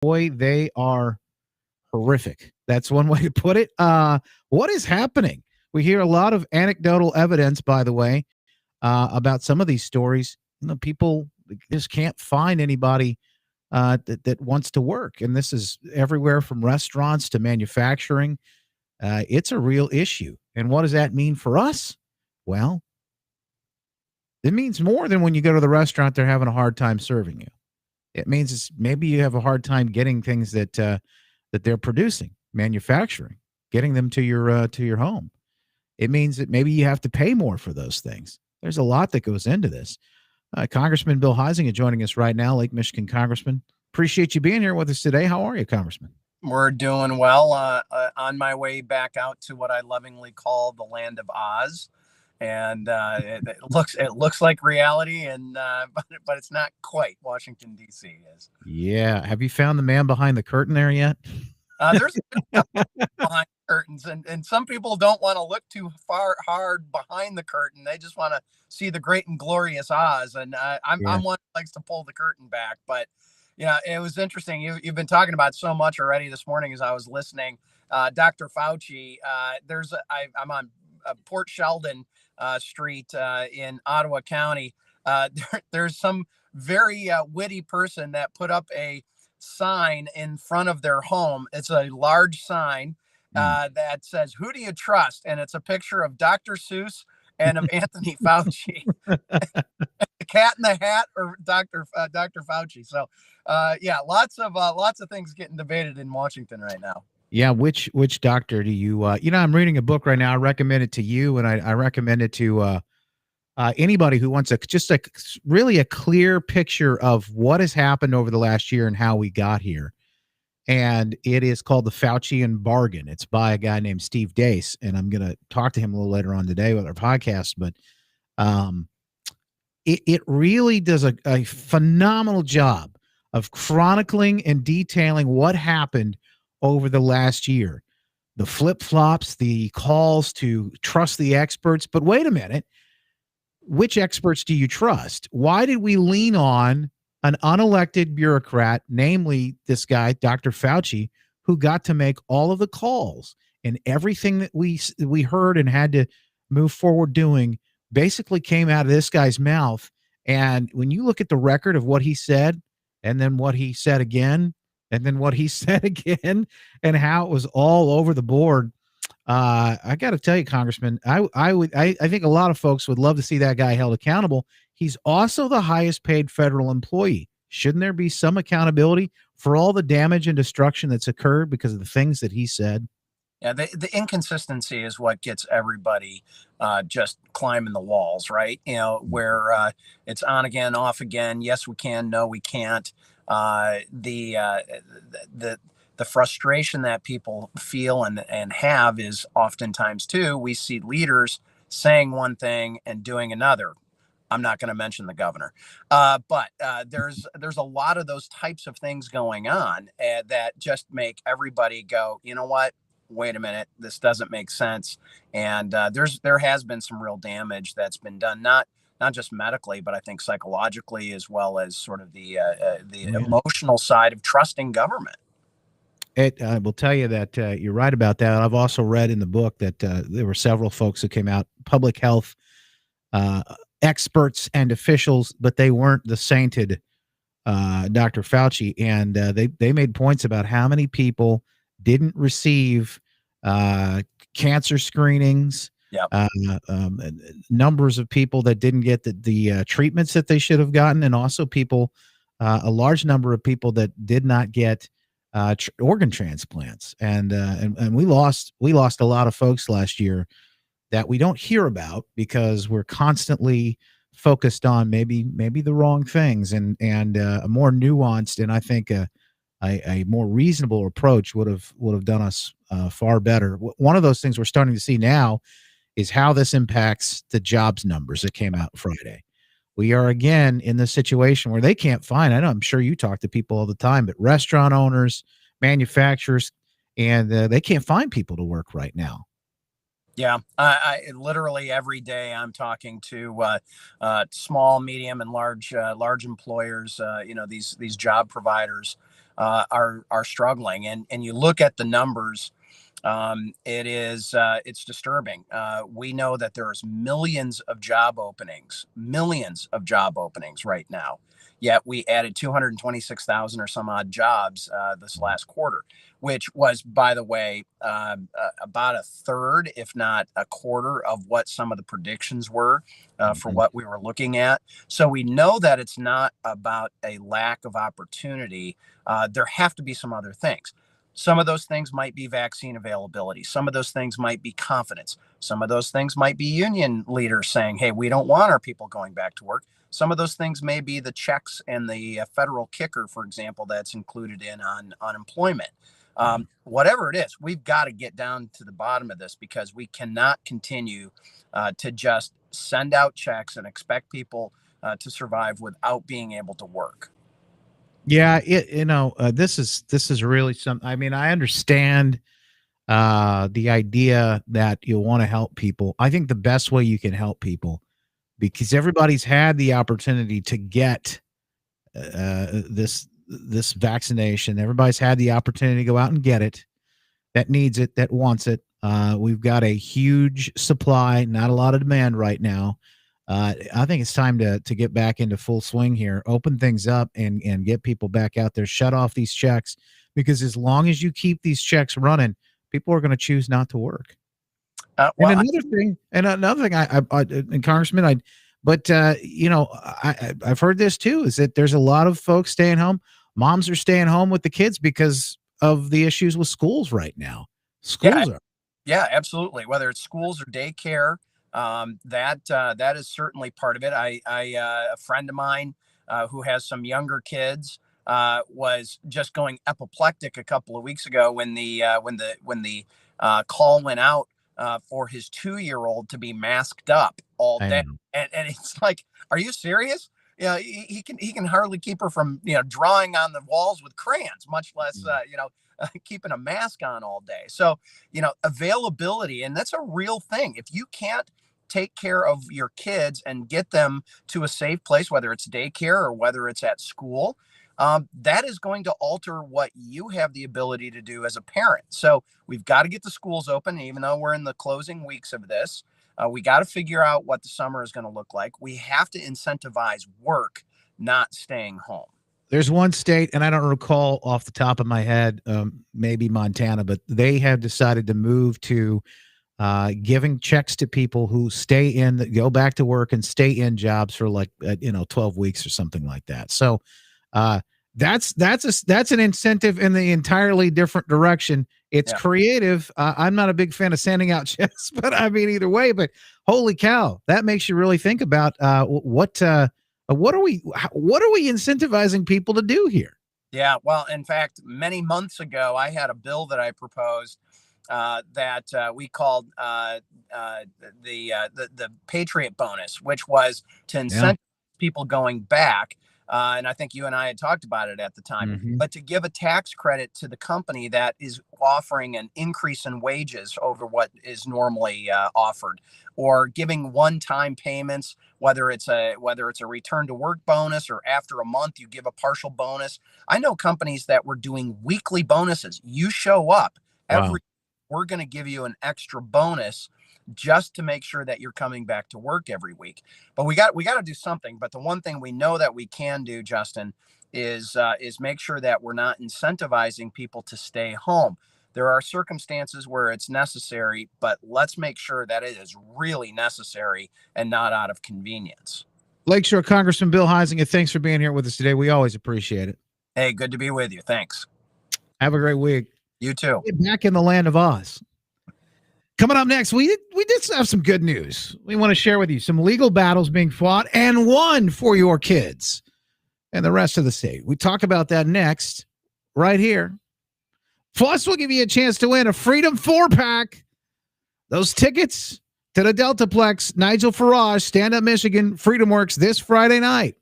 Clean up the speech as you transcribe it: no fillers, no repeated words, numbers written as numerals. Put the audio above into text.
boy, they are horrific. That's one way to put it. What is happening? We hear a lot of anecdotal evidence, by the way, about some of these stories. People just can't find anybody that wants to work, and this is everywhere from restaurants to manufacturing. It's a real issue. And what does that mean for us? Well, it means more than when you go to the restaurant, they're having a hard time serving you. It means maybe you have a hard time getting things that they're producing, manufacturing, getting them to your home. It means that maybe you have to pay more for those things. There's a lot that goes into this. Congressman Bill Huizenga joining us right now, Lake Michigan Congressman. Appreciate you being here with us today. How are you, Congressman? We're doing well. On my way back out to what I lovingly call the land of Oz, and it looks like reality, and but it's not quite. Washington D.C. is. Yeah. Have you found the man behind the curtain there yet? There's behind curtains, and some people don't want to look too hard behind the curtain. They just want to see the great and glorious Oz, and I'm one who likes to pull the curtain back. But yeah, it was interesting. You've been talking about so much already this morning as I was listening. Dr. Fauci, I'm on Port Sheldon Street in Ottawa County. There's some very witty person that put up a sign in front of their home. It's a large sign that says, "Who do you trust?" And it's a picture of Dr. Seuss and of Anthony Fauci. The Cat in the Hat or Dr. Fauci. So yeah, lots of things getting debated in Washington right now. Yeah, which doctor do you I'm reading a book right now. I recommend it to you, and I recommend it to anybody who wants really a clear picture of what has happened over the last year and how we got here. And it is called The Fauci Bargain. It's by a guy named Steve Deace, and I'm going to talk to him a little later on today with our podcast. But it really does a phenomenal job of chronicling and detailing what happened over the last year. The flip-flops, the calls to trust the experts. But wait a minute. Which experts do you trust? Why did we lean on an unelected bureaucrat, namely this guy, Dr. Fauci, who got to make all of the calls, and everything that we heard and had to move forward doing basically came out of this guy's mouth? And when you look at the record of what he said, and then what he said again, and then what he said again, and how it was all over the board, I got to tell you, Congressman, I think a lot of folks would love to see that guy held accountable. He's also the highest paid federal employee. Shouldn't there be some accountability for all the damage and destruction that's occurred because of the things that he said? Yeah, the inconsistency is what gets everybody just climbing the walls, right? Where it's on again, off again. Yes, we can. No, we can't. The frustration that people feel and have is oftentimes too, we see leaders saying one thing and doing another. I'm not going to mention the governor, but there's a lot of those types of things going on that just make everybody go, you know what? Wait a minute, this doesn't make sense. And there has been some real damage that's been done, not just medically, but I think psychologically, as well as sort of the emotional side of trusting government. I will tell you that you're right about that. I've also read in the book that there were several folks who came out, public health experts and officials, but they weren't the sainted Dr. Fauci. And they made points about how many people didn't receive cancer screenings, numbers of people that didn't get the treatments that they should have gotten, and also a large number of people that did not get organ transplants. And we lost a lot of folks last year that we don't hear about because we're constantly focused on maybe the wrong things, and a more nuanced and I think a more reasonable approach would have done us far better. One of those things we're starting to see now is how this impacts the jobs numbers that came out Friday. We are again in the situation where they can't find. I know, I'm sure you talk to people all the time, but restaurant owners, manufacturers, and they can't find people to work right now. Yeah, I literally every day I'm talking to small, medium, and large employers. These job providers, are struggling, and you look at the numbers. It's disturbing. We know that there's millions of job openings right now. Yet we added 226,000 or some odd jobs this last quarter, which was, by the way, about a third, if not a quarter, of what some of the predictions were for what we were looking at. So we know that it's not about a lack of opportunity. There have to be some other things. Some of those things might be vaccine availability. Some of those things might be confidence. Some of those things might be union leaders saying, hey, we don't want our people going back to work. Some of those things may be the checks and the federal kicker, for example, that's included in on unemployment. Whatever it is, we've got to get down to the bottom of this, because we cannot continue to just send out checks and expect people to survive without being able to work. Yeah, this is really something. I mean, I understand the idea that you want to help people. I think the best way you can help people, because everybody's had the opportunity to get this vaccination. Everybody's had the opportunity to go out and get it. That needs it, that wants it. We've got a huge supply, not a lot of demand right now. I think it's time to get back into full swing here, open things up and get people back out there, shut off these checks, because as long as you keep these checks running, people are going to choose not to work. And another thing, and Congressman, I've heard this too, is that there's a lot of folks staying home. Moms are staying home with the kids because of the issues with schools right now. Yeah, absolutely. Whether it's schools or daycare, that is certainly part of it. A friend of mine who has some younger kids was just going apoplectic a couple of weeks ago when the call went out for his 2-year-old to be masked up all day, and it's like, are you serious? Yeah, he can hardly keep her from drawing on the walls with crayons, much less keeping a mask on all day. So availability, and that's a real thing. If you can't take care of your kids and get them to a safe place, whether it's daycare or whether it's at school, that is going to alter what you have the ability to do as a parent. So we've got to get the schools open, even though we're in the closing weeks of this. We got to figure out what the summer is going to look like. We have to incentivize work, not staying home. There's one state, and I don't recall off the top of my head, maybe Montana, but they have decided to move to giving checks to people who go back to work and stay in jobs for 12 weeks or something like that. So that's an incentive in the entirely different direction. It's creative. I'm not a big fan of sending out checks, but I mean, either way, but holy cow, that makes you really think about what are we incentivizing people to do here? Yeah, well, in fact, many months ago, I had a bill that I proposed that we called the Patriot bonus, which was to incentivize people going back. And I think you and I had talked about it at the time, but to give a tax credit to the company that is offering an increase in wages over what is normally offered, or giving one-time payments, whether it's a return to work bonus, or after a month you give a partial bonus. I know companies that were doing weekly bonuses. You show up we're going to give you an extra bonus just to make sure that you're coming back to work every week. But we got to do something. But the one thing we know that we can do, Justin, is make sure that we're not incentivizing people to stay home. There are circumstances where it's necessary, but let's make sure that it is really necessary and not out of convenience. Lakeshore Congressman Bill Huizenga, thanks for being here with us today. We always appreciate it. Hey, good to be with you. Thanks. Have a great week. You too. Get back in the land of Oz. Coming up next, we did have some good news. We want to share with you some legal battles being fought and won for your kids and the rest of the state. We talk about that next, right here. Plus, we'll give you a chance to win a Freedom 4-pack. Those tickets to the Deltaplex, Nigel Farage, Stand Up Michigan, Freedom Works this Friday night.